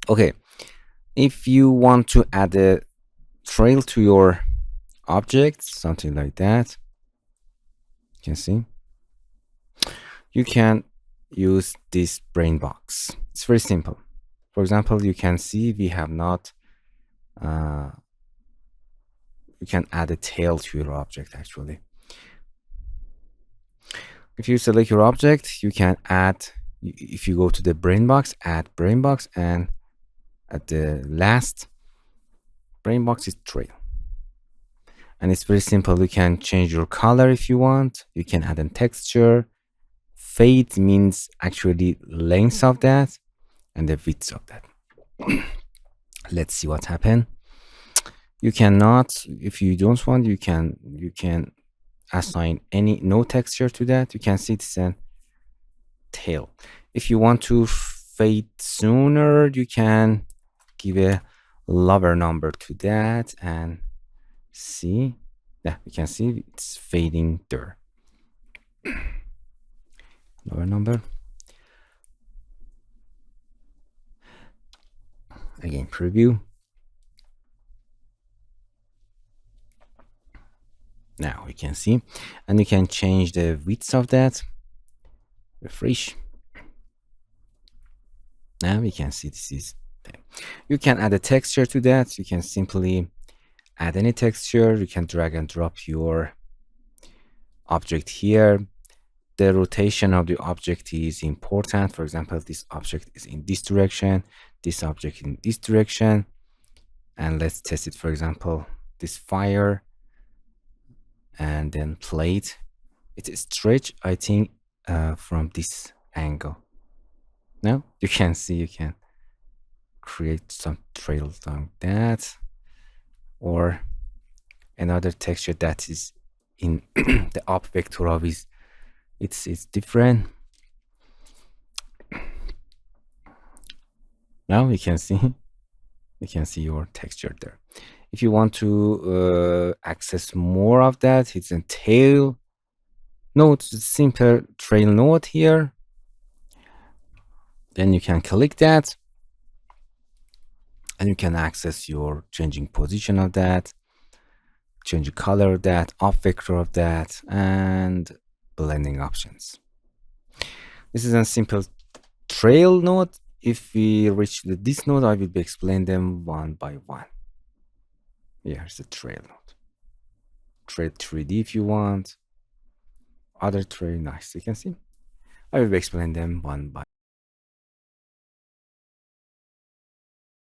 Okay, if you want to add a trail to your object, something like that, you can see, you can use this brain box. It's very simple. For example, you can see we have not you can add a tail to your object. Actually, if you select your object, you can add, if you go to the brain box, add brain box, and at the last brain box is trail. And it's very simple. You can change your color if you want. You can add a texture. Fade means actually length of that and the width of that. Let's see what happened. You cannot, if you don't want, you can assign no texture to that. You can see it's a tail. If you want to fade sooner, you can give a lower number to that and see. Yeah, you can see it's fading there. Lower number. Again, preview. Now we can see, and you can change the width of that. Refresh. Now we can see this is there. You can add a texture to that. You can simply add any texture. You can drag and drop your object here. The rotation of the object is important. For example, this object is in this direction, this object in this direction. And let's test it. For example, this fire and then plate. It's stretch, I think, from this angle. Now you can see, you can create some trails like that, or another texture that is in the up vector of is it's different. Now you can see your texture there. If you want to access more of that, it's a tail node, simple trail node here. Then you can click that and you can access your changing position of that, change the color of that, up vector of that, and blending options. This is a simple trail node. If we reach this node, I will be explain them one by one. Here's the trail node. Trail 3D if you want. Other trail, nice. You can see. I will explain them one by